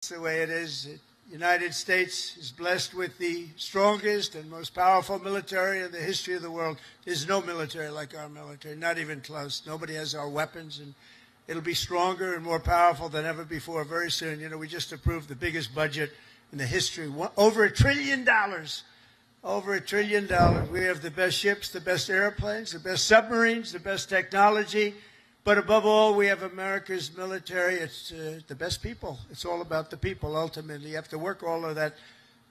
It's the way it is. The United States is blessed with the strongest and most powerful military in the history of the world. There's no military like our military, not even close. Nobody has our weapons, and it'll be stronger and more powerful than ever before very soon. You know, we just approved the biggest budget in the history, over $1 trillion. Over $1 trillion. We have the best ships, the best airplanes, the best submarines, the best technology. But above all, we have America's military. It's the best people. It's all about the people, ultimately. You have to work all of that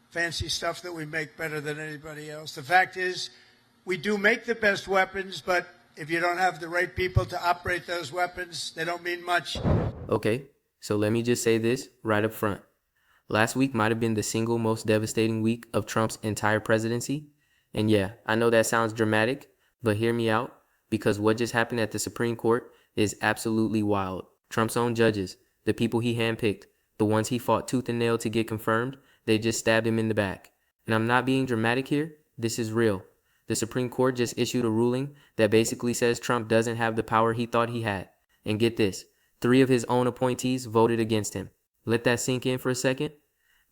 fancy stuff that we make better than anybody else. The fact is, we do make the best weapons, but if you don't have the right people to operate those weapons, they don't mean much. Okay, so let me just say this right up front. Last week might have been the single most devastating week of Trump's entire presidency. And yeah, I know that sounds dramatic, but hear me out, because what just happened at the Supreme Court is absolutely wild. Trump's own judges, the people he handpicked, the ones he fought tooth and nail to get confirmed, they just stabbed him in the back. And I'm not being dramatic here, this is real. The Supreme Court just issued a ruling that basically says Trump doesn't have the power he thought he had. And get this, 3 of his own appointees voted against him. Let that sink in for a second.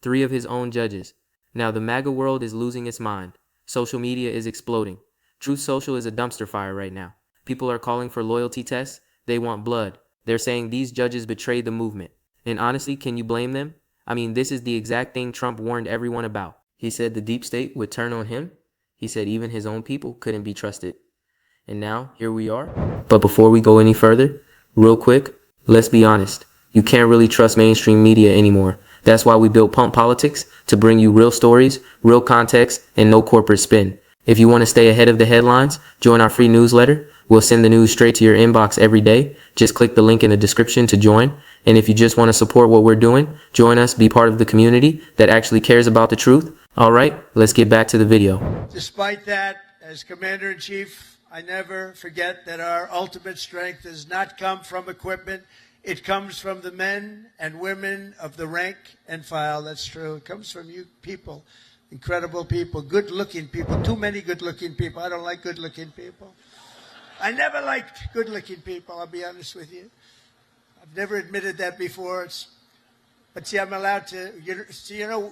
3 of his own judges. Now the MAGA world is losing its mind. Social media is exploding. Truth Social is a dumpster fire right now. People are calling for loyalty tests. They want blood. They're saying these judges betrayed the movement. And honestly, can you blame them? I mean, this is the exact thing Trump warned everyone about. He said the deep state would turn on him. He said even his own people couldn't be trusted. And now, here we are. But before we go any further, real quick, let's be honest. You can't really trust mainstream media anymore. That's why we built Pump Politics, to bring you real stories, real context, and no corporate spin. If you want to stay ahead of the headlines, join our free newsletter. We'll send the news straight to your inbox every day. Just click the link in the description to join. And if you just want to support what we're doing, join us, be part of the community that actually cares about the truth. All right, let's get back to the video. Despite that, as Commander-in-Chief, I never forget that our ultimate strength does not come from equipment. It comes from the men and women of the rank and file. That's true. It comes from you people, incredible people, good-looking people, too many good-looking people. I don't like good-looking people. I never liked good-looking people, I'll be honest with you. I've never admitted that before. But see, I'm allowed to,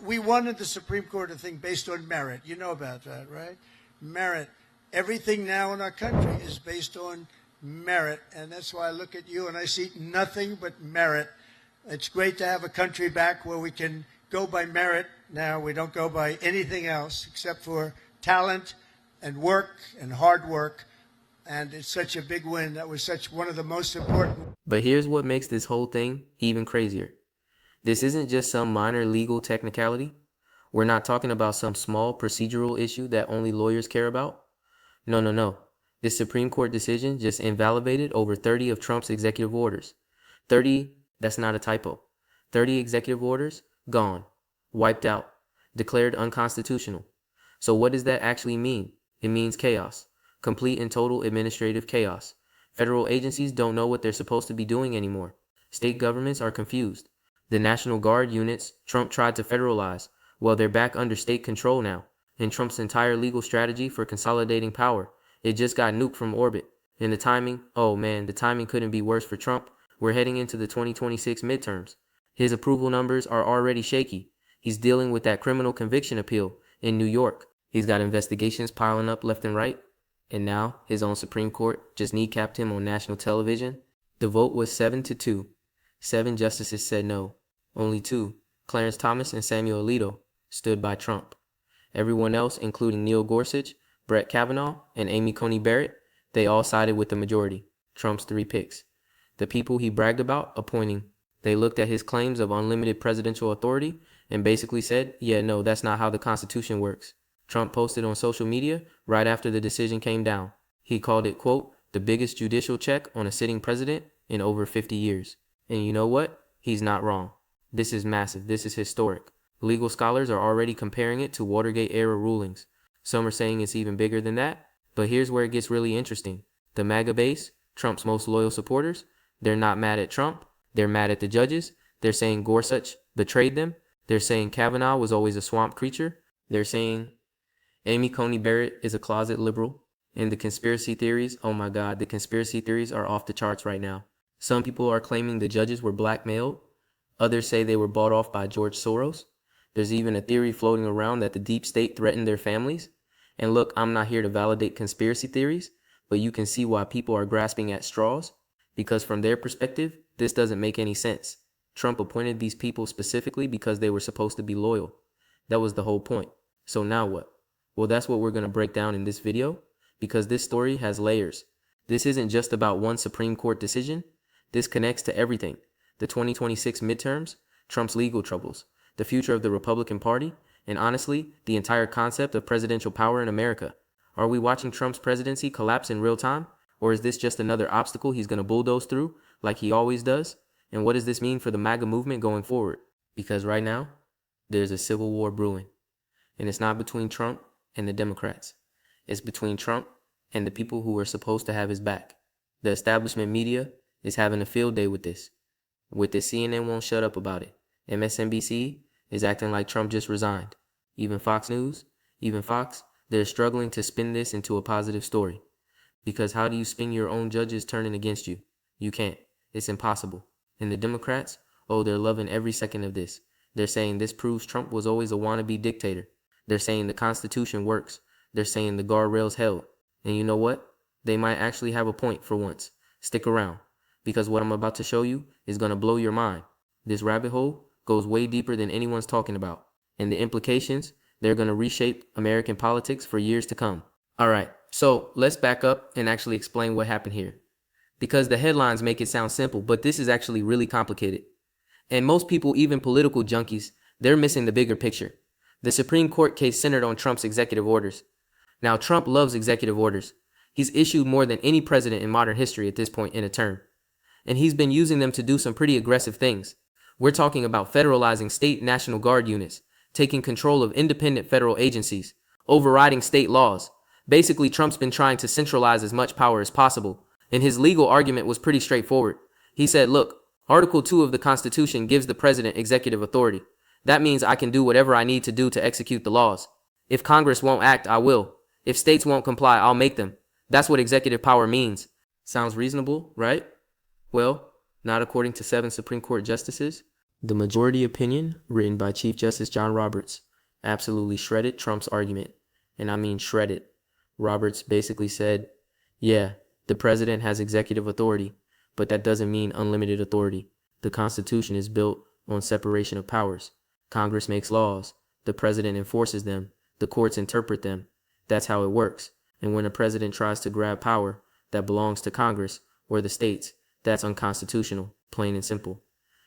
we won at the Supreme Court a thing based on merit. You know about that, right? Merit. Everything now in our country is based on merit, and that's why I look at you and I see nothing but merit. It's great to have a country back where we can go by merit now. We don't go by anything else except for talent and work and hard work. And it's such a big win. That was one of the most important. But here's what makes this whole thing even crazier. This isn't just some minor legal technicality. We're not talking about some small procedural issue that only lawyers care about. No. This Supreme Court decision just invalidated over 30 of Trump's executive orders. 30, that's not a typo. 30 executive orders, gone, wiped out, declared unconstitutional. So what does that actually mean? It means chaos. Complete and total administrative chaos. Federal agencies don't know what they're supposed to be doing anymore. State governments are confused. The National Guard units Trump tried to federalize, well, they're back under state control now. And Trump's entire legal strategy for consolidating power, it just got nuked from orbit. And the timing, oh man, the timing couldn't be worse for Trump. We're heading into the 2026 midterms. His approval numbers are already shaky. He's dealing with that criminal conviction appeal in New York. He's got investigations piling up left and right. And now, his own Supreme Court just kneecapped him on national television. The vote was 7-2. 7 justices said no. Only 2, Clarence Thomas and Samuel Alito, stood by Trump. Everyone else, including Neil Gorsuch, Brett Kavanaugh, and Amy Coney Barrett, they all sided with the majority, Trump's 3 picks. The people he bragged about appointing. They looked at his claims of unlimited presidential authority and basically said, yeah, no, that's not how the Constitution works. Trump posted on social media right after the decision came down. He called it, quote, the biggest judicial check on a sitting president in over 50 years. And you know what? He's not wrong. This is massive. This is historic. Legal scholars are already comparing it to Watergate-era rulings. Some are saying it's even bigger than that. But here's where it gets really interesting. The MAGA base, Trump's most loyal supporters, they're not mad at Trump. They're mad at the judges. They're saying Gorsuch betrayed them. They're saying Kavanaugh was always a swamp creature. They're saying Amy Coney Barrett is a closet liberal. And the conspiracy theories, oh my God, the conspiracy theories are off the charts right now. Some people are claiming the judges were blackmailed. Others say they were bought off by George Soros. There's even a theory floating around that the deep state threatened their families. And look, I'm not here to validate conspiracy theories, but you can see why people are grasping at straws. Because from their perspective, this doesn't make any sense. Trump appointed these people specifically because they were supposed to be loyal. That was the whole point. So now what? Well, that's what we're going to break down in this video, because this story has layers. This isn't just about one Supreme Court decision. This connects to everything. The 2026 midterms, Trump's legal troubles, the future of the Republican Party, and honestly, the entire concept of presidential power in America. Are we watching Trump's presidency collapse in real time? Or is this just another obstacle he's going to bulldoze through, like he always does? And what does this mean for the MAGA movement going forward? Because right now, there's a civil war brewing. And it's not between Trump and the Democrats. It's between Trump and the people who are supposed to have his back. The establishment media is having a field day with this. CNN won't shut up about it. MSNBC is acting like Trump just resigned. Even Fox News, even Fox, they're struggling to spin this into a positive story. Because how do you spin your own judges turning against you? You can't. It's impossible. And the Democrats, oh, they're loving every second of this. They're saying this proves Trump was always a wannabe dictator. They're saying the Constitution works. They're saying the guardrails held. And you know what? They might actually have a point for once. Stick around. Because what I'm about to show you is going to blow your mind. This rabbit hole goes way deeper than anyone's talking about. And the implications, they're going to reshape American politics for years to come. All right, so let's back up and actually explain what happened here. Because the headlines make it sound simple, but this is actually really complicated. And most people, even political junkies, they're missing the bigger picture. The Supreme Court case centered on Trump's executive orders. Now, Trump loves executive orders. He's issued more than any president in modern history at this point in a term. And he's been using them to do some pretty aggressive things. We're talking about federalizing state National Guard units, taking control of independent federal agencies, overriding state laws. Basically, Trump's been trying to centralize as much power as possible. And his legal argument was pretty straightforward. He said, look, Article 2 of the Constitution gives the president executive authority. That means I can do whatever I need to do to execute the laws. If Congress won't act, I will. If states won't comply, I'll make them. That's what executive power means. Sounds reasonable, right? Well, not according to 7 Supreme Court justices. The majority opinion, written by Chief Justice John Roberts, absolutely shredded Trump's argument. And I mean shredded. Roberts basically said, yeah, the president has executive authority, but that doesn't mean unlimited authority. The Constitution is built on separation of powers. Congress makes laws. The president enforces them. The courts interpret them. That's how it works. And when a president tries to grab power that belongs to Congress or the states, that's unconstitutional, plain and simple.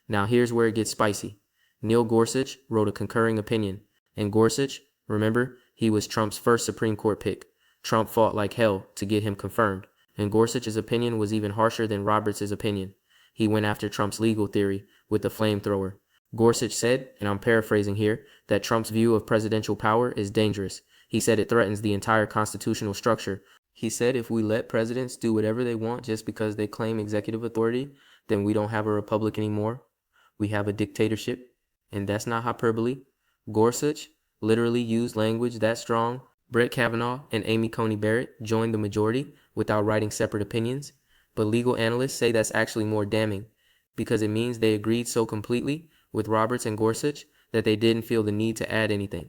Now here's where it gets spicy. Neil Gorsuch wrote a concurring opinion. And Gorsuch, remember, he was Trump's first Supreme Court pick. Trump fought like hell to get him confirmed. And Gorsuch's opinion was even harsher than Roberts' opinion. He went after Trump's legal theory with the flamethrower. Gorsuch said, and I'm paraphrasing here, that Trump's view of presidential power is dangerous. He said it threatens the entire constitutional structure. He said if we let presidents do whatever they want just because they claim executive authority, then we don't have a republic anymore. We have a dictatorship. And that's not hyperbole. Gorsuch literally used language that strong. Brett Kavanaugh and Amy Coney Barrett joined the majority without writing separate opinions. But legal analysts say that's actually more damning because it means they agreed so completely with Roberts and Gorsuch that they didn't feel the need to add anything.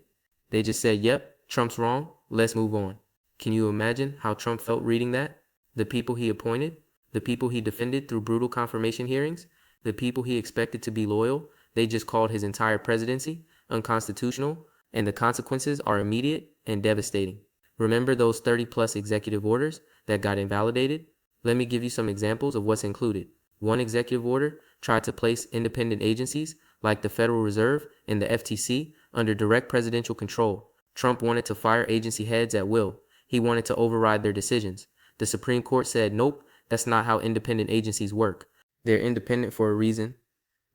They just said, yep, Trump's wrong, let's move on. Can you imagine how Trump felt reading that? The people he appointed, the people he defended through brutal confirmation hearings, the people he expected to be loyal, they just called his entire presidency unconstitutional, and the consequences are immediate and devastating. Remember those 30-plus executive orders that got invalidated? Let me give you some examples of what's included. One executive order tried to place independent agencies like the Federal Reserve and the FTC under direct presidential control. Trump wanted to fire agency heads at will. He wanted to override their decisions. The Supreme Court said, nope, that's not how independent agencies work. They're independent for a reason.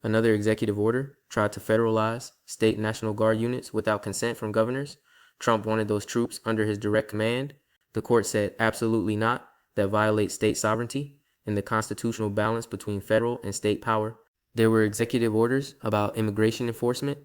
Another executive order tried to federalize state National Guard units without consent from governors. Trump wanted those troops under his direct command. The court said absolutely not. That violates state sovereignty and the constitutional balance between federal and state power. There were executive orders about immigration enforcement,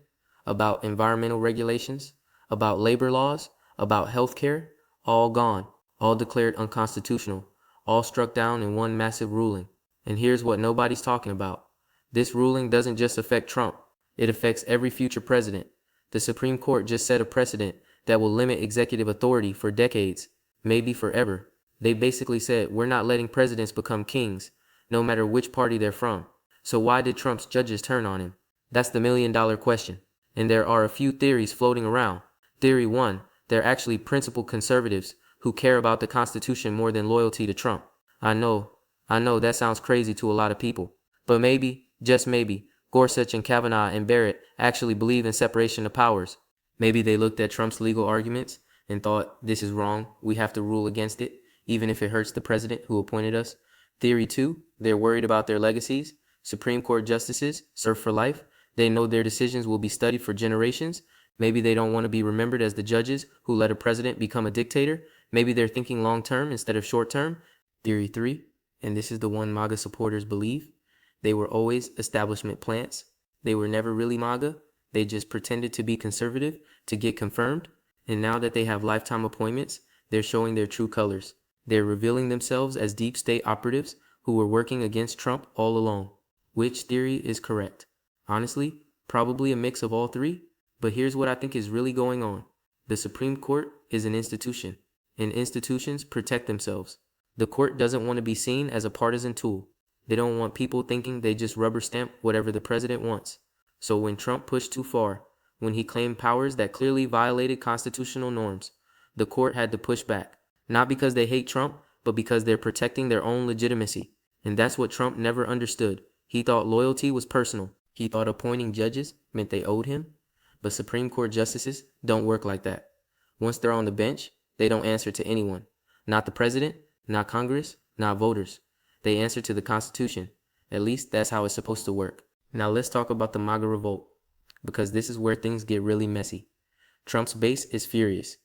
about environmental regulations, about labor laws, about healthcare, all gone, all declared unconstitutional, all struck down in one massive ruling. And here's what nobody's talking about. This ruling doesn't just affect Trump, it affects every future president. The Supreme Court just set a precedent that will limit executive authority for decades, maybe forever. They basically said, we're not letting presidents become kings, no matter which party they're from. So why did Trump's judges turn on him? That's the million-dollar question. And there are a few theories floating around. Theory 1, they're actually principled conservatives who care about the Constitution more than loyalty to Trump. I know that sounds crazy to a lot of people. But maybe, just maybe, Gorsuch and Kavanaugh and Barrett actually believe in separation of powers. Maybe they looked at Trump's legal arguments and thought, this is wrong, we have to rule against it, even if it hurts the president who appointed us. Theory 2, they're worried about their legacies. Supreme Court justices serve for life. They know their decisions will be studied for generations. Maybe they don't want to be remembered as the judges who let a president become a dictator. Maybe they're thinking long-term instead of short-term. Theory 3, and this is the one MAGA supporters believe, they were always establishment plants. They were never really MAGA. They just pretended to be conservative to get confirmed. And now that they have lifetime appointments, they're showing their true colors. They're revealing themselves as deep state operatives who were working against Trump all along. Which theory is correct? Honestly, probably a mix of all three. But here's what I think is really going on. The Supreme Court is an institution, and institutions protect themselves. The court doesn't want to be seen as a partisan tool. They don't want people thinking they just rubber stamp whatever the president wants. So when Trump pushed too far, when he claimed powers that clearly violated constitutional norms, the court had to push back. Not because they hate Trump, but because they're protecting their own legitimacy. And that's what Trump never understood. He thought loyalty was personal. He thought appointing judges meant they owed him. But Supreme Court justices don't work like that. Once they're on the bench, they don't answer to anyone. Not the president, not Congress, not voters. They answer to the Constitution. At least that's how it's supposed to work. Now let's talk about the MAGA revolt, because this is where things get really messy. Trump's base is furious,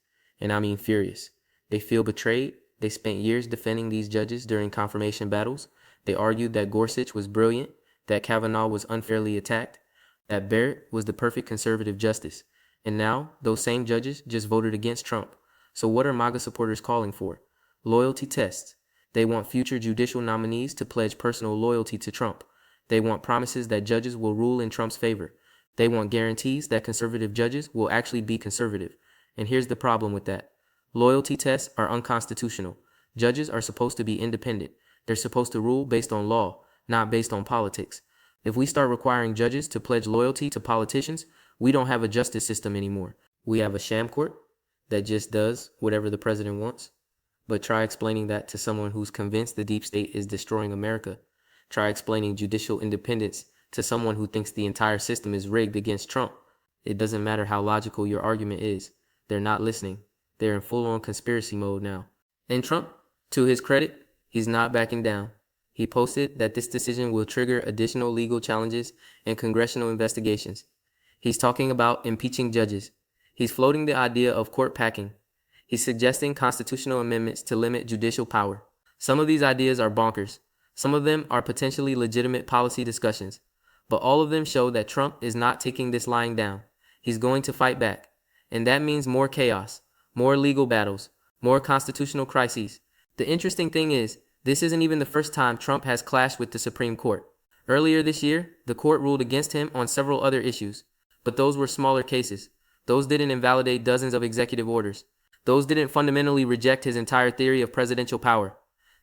and I mean furious. They feel betrayed. They spent years defending these judges during confirmation battles. They argued that Gorsuch was brilliant, that Kavanaugh was unfairly attacked, that Barrett was the perfect conservative justice. And now, those same judges just voted against Trump. So what are MAGA supporters calling for? Loyalty tests. They want future judicial nominees to pledge personal loyalty to Trump. They want promises that judges will rule in Trump's favor. They want guarantees that conservative judges will actually be conservative. And here's the problem with that. Loyalty tests are unconstitutional. Judges are supposed to be independent. They're supposed to rule based on law, not based on politics. If we start requiring judges to pledge loyalty to politicians, we don't have a justice system anymore. We have a sham court that just does whatever the president wants. But try explaining that to someone who's convinced the deep state is destroying America. Try explaining judicial independence to someone who thinks the entire system is rigged against Trump. It doesn't matter how logical your argument is. They're not listening. They're in full-on conspiracy mode now. And Trump, to his credit, he's not backing down. He posted that this decision will trigger additional legal challenges and congressional investigations. He's talking about impeaching judges. He's floating the idea of court packing. He's suggesting constitutional amendments to limit judicial power. Some of these ideas are bonkers. Some of them are potentially legitimate policy discussions. But all of them show that Trump is not taking this lying down. He's going to fight back. And that means more chaos, more legal battles, more constitutional crises. The interesting thing is, this isn't even the first time Trump has clashed with the Supreme Court. Earlier this year, the court ruled against him on several other issues. But those were smaller cases. Those didn't invalidate dozens of executive orders. Those didn't fundamentally reject his entire theory of presidential power.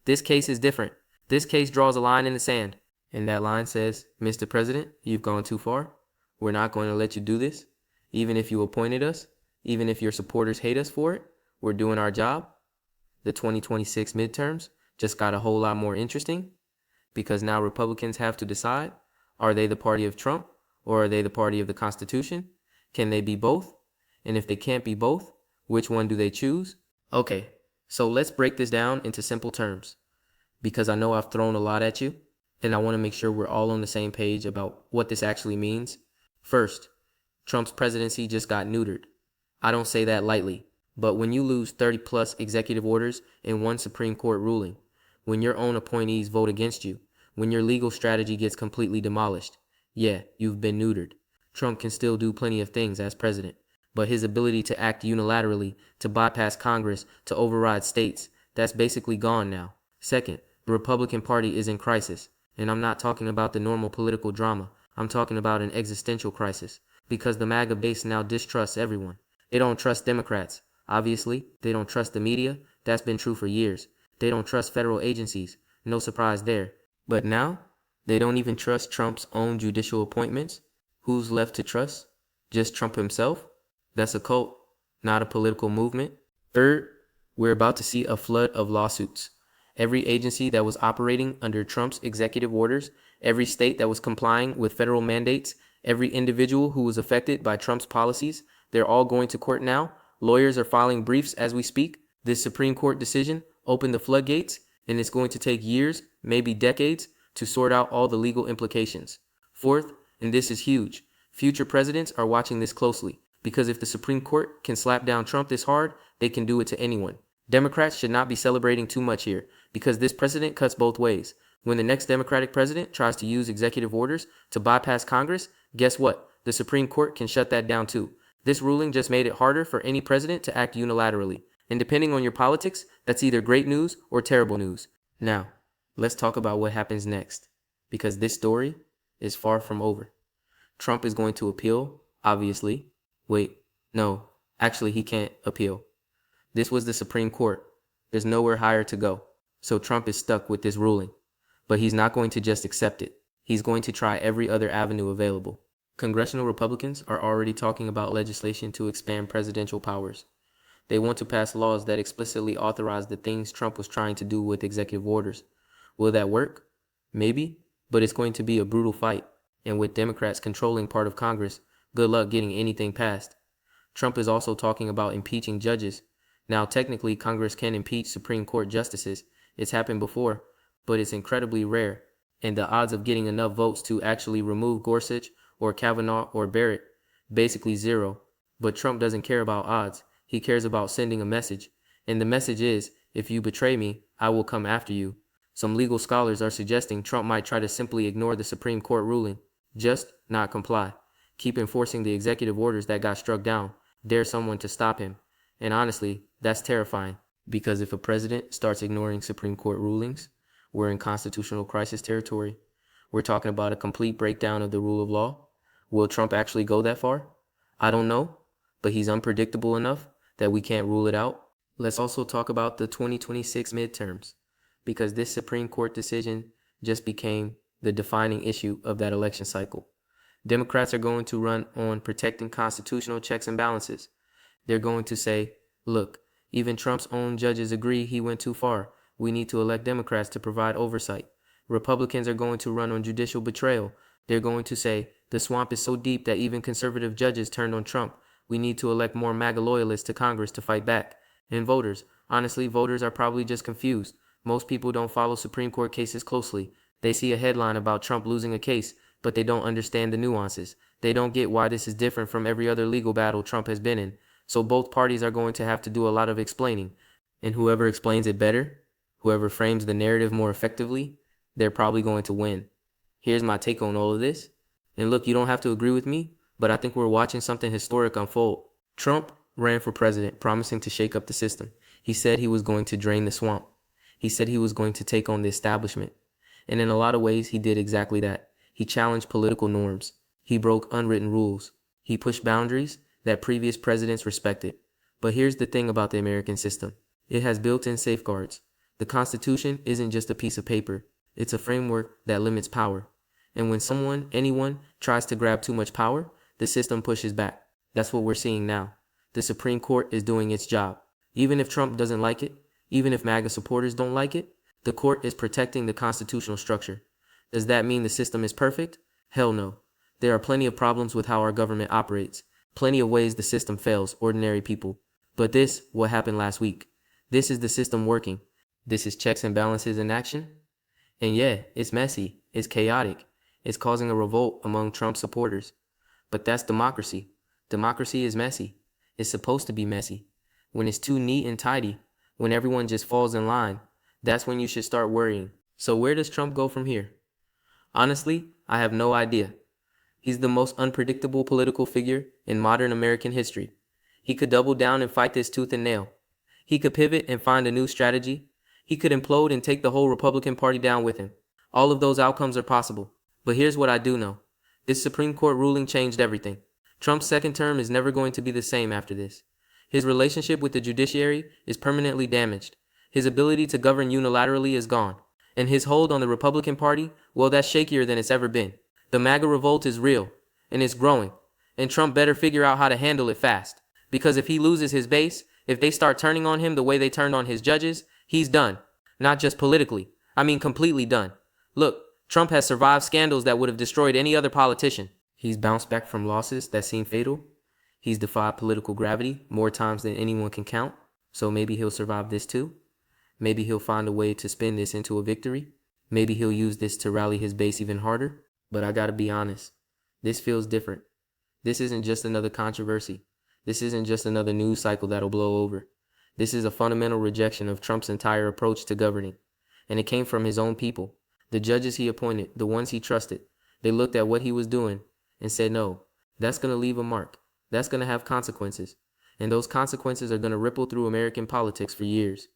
This case is different. This case draws a line in the sand. And that line says, Mr. President, you've gone too far. We're not going to let you do this. Even if you appointed us, even if your supporters hate us for it, we're doing our job. The 2026 midterms just got a whole lot more interesting because now Republicans have to decide, are they the party of Trump or are they the party of the Constitution? Can they be both? And if they can't be both, which one do they choose? Okay, so let's break this down into simple terms because I know I've thrown a lot at you and I want to make sure we're all on the same page about what this actually means. First, Trump's presidency just got neutered. I don't say that lightly, but when you lose 30 plus executive orders in one Supreme Court ruling, when your own appointees vote against you, when your legal strategy gets completely demolished, yeah, you've been neutered. Trump can still do plenty of things as president, but his ability to act unilaterally, to bypass Congress, to override states, that's basically gone now. Second, the Republican Party is in crisis. And I'm not talking about the normal political drama. I'm talking about an existential crisis. Because the MAGA base now distrusts everyone. They don't trust Democrats. Obviously, they don't trust the media. That's been true for years. They don't trust federal agencies. No surprise there. But now, they don't even trust Trump's own judicial appointments. Who's left to trust? Just Trump himself? That's a cult, not a political movement. Third, we're about to see a flood of lawsuits. Every agency that was operating under Trump's executive orders, every state that was complying with federal mandates, every individual who was affected by Trump's policies, they're all going to court now. Lawyers are filing briefs as we speak. This Supreme Court decision opened the floodgates, and it's going to take years, maybe decades, to sort out all the legal implications. Fourth, and this is huge, future presidents are watching this closely, because if the Supreme Court can slap down Trump this hard, they can do it to anyone. Democrats should not be celebrating too much here, because this precedent cuts both ways. When the next Democratic president tries to use executive orders to bypass Congress, guess what? The Supreme Court can shut that down too. This ruling just made it harder for any president to act unilaterally. And depending on your politics, that's either great news or terrible news. Now, let's talk about what happens next, because this story is far from over. Trump is going to appeal, obviously. Wait, no, actually he can't appeal. This was the Supreme Court. There's nowhere higher to go. So Trump is stuck with this ruling. But he's not going to just accept it. He's going to try every other avenue available. Congressional Republicans are already talking about legislation to expand presidential powers. They want to pass laws that explicitly authorize the things Trump was trying to do with executive orders. Will that work? Maybe, but it's going to be a brutal fight. And with Democrats controlling part of Congress, good luck getting anything passed. Trump is also talking about impeaching judges. Now, technically, Congress can impeach Supreme Court justices. It's happened before, but it's incredibly rare. And the odds of getting enough votes to actually remove Gorsuch or Kavanaugh or Barrett, basically zero. But Trump doesn't care about odds. He cares about sending a message. And the message is, if you betray me, I will come after you. Some legal scholars are suggesting Trump might try to simply ignore the Supreme Court ruling. Just not comply. Keep enforcing the executive orders that got struck down. Dare someone to stop him. And honestly, that's terrifying. Because if a president starts ignoring Supreme Court rulings, we're in constitutional crisis territory. We're talking about a complete breakdown of the rule of law. Will Trump actually go that far? I don't know, but he's unpredictable enough that we can't rule it out. Let's also talk about the 2026 midterms, because this Supreme Court decision just became the defining issue of that election cycle. Democrats are going to run on protecting constitutional checks and balances. They're going to say, look, even Trump's own judges agree he went too far. We need to elect Democrats to provide oversight. Republicans are going to run on judicial betrayal. They're going to say, the swamp is so deep that even conservative judges turned on Trump. We need to elect more MAGA loyalists to Congress to fight back. And voters. Honestly, voters are probably just confused. Most people don't follow Supreme Court cases closely. They see a headline about Trump losing a case, but they don't understand the nuances. They don't get why this is different from every other legal battle Trump has been in. So both parties are going to have to do a lot of explaining. And whoever explains it better, whoever frames the narrative more effectively, they're probably going to win. Here's my take on all of this. And look, you don't have to agree with me, but I think we're watching something historic unfold. Trump ran for president, promising to shake up the system. He said he was going to drain the swamp. He said he was going to take on the establishment. And in a lot of ways, he did exactly that. He challenged political norms. He broke unwritten rules. He pushed boundaries that previous presidents respected. But here's the thing about the American system. It has built-in safeguards. The Constitution isn't just a piece of paper. It's a framework that limits power. And when anyone tries to grab too much power, the system pushes back. That's what we're seeing now. The Supreme Court is doing its job. Even if Trump doesn't like it, even if MAGA supporters don't like it, the court is protecting the constitutional structure. Does that mean the system is perfect? Hell no. There are plenty of problems with how our government operates. Plenty of ways the system fails ordinary people. But this, what happened last week. This is the system working. This is checks and balances in action. And yeah, it's messy. It's chaotic. It's causing a revolt among Trump supporters. But that's democracy. Democracy is messy. It's supposed to be messy. When it's too neat and tidy, when everyone just falls in line, that's when you should start worrying. So where does Trump go from here? Honestly, I have no idea. He's the most unpredictable political figure in modern American history. He could double down and fight this tooth and nail. He could pivot and find a new strategy. He could implode and take the whole Republican Party down with him. All of those outcomes are possible. But here's what I do know. This Supreme Court ruling changed everything. Trump's second term is never going to be the same after this. His relationship with the judiciary is permanently damaged. His ability to govern unilaterally is gone. And his hold on the Republican Party, well, that's shakier than it's ever been. The MAGA revolt is real, and it's growing. And Trump better figure out how to handle it fast. Because if he loses his base, if they start turning on him the way they turned on his judges, he's done. Not just politically. I mean completely done. Look, Trump has survived scandals that would have destroyed any other politician. He's bounced back from losses that seem fatal. He's defied political gravity more times than anyone can count. So maybe he'll survive this too. Maybe he'll find a way to spin this into a victory. Maybe he'll use this to rally his base even harder. But I gotta be honest, this feels different. This isn't just another controversy. This isn't just another news cycle that'll blow over. This is a fundamental rejection of Trump's entire approach to governing. And it came from his own people. The judges he appointed, the ones he trusted. They looked at what he was doing and said, no, that's gonna leave a mark. That's gonna have consequences. And those consequences are gonna ripple through American politics for years.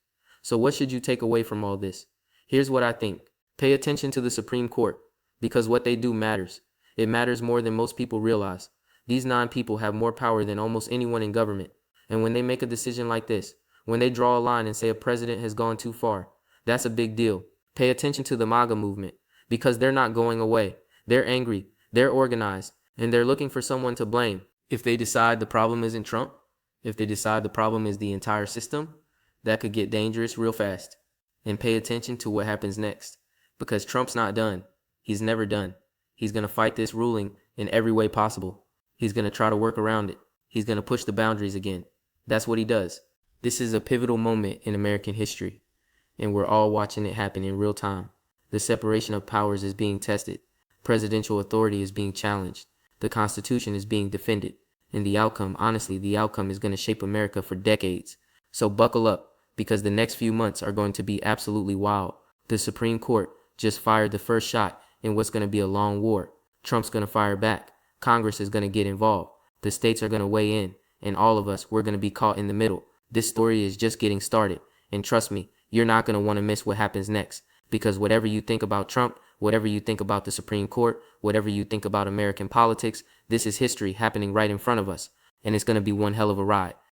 So what should you take away from all this? Here's what I think. Pay attention to the Supreme Court, because what they do matters. It matters more than most people realize. These 9 people have more power than almost anyone in government. And when they make a decision like this, when they draw a line and say a president has gone too far, that's a big deal. Pay attention to the MAGA movement, because they're not going away. They're angry, they're organized, and they're looking for someone to blame. If they decide the problem isn't Trump, if they decide the problem is the entire system, that could get dangerous real fast. And pay attention to what happens next, because Trump's not done. He's never done. He's going to fight this ruling in every way possible. He's going to try to work around it. He's going to push the boundaries again. That's what he does. This is a pivotal moment in American history, and we're all watching it happen in real time. The separation of powers is being tested. Presidential authority is being challenged. The Constitution is being defended. And the outcome, honestly, the outcome is going to shape America for decades. So buckle up, because the next few months are going to be absolutely wild. The Supreme Court just fired the first shot in what's going to be a long war. Trump's going to fire back. Congress is going to get involved. The states are going to weigh in. And all of us, we're going to be caught in the middle. This story is just getting started. And trust me, you're not going to want to miss what happens next. Because whatever you think about Trump, whatever you think about the Supreme Court, whatever you think about American politics, this is history happening right in front of us. And it's going to be one hell of a ride.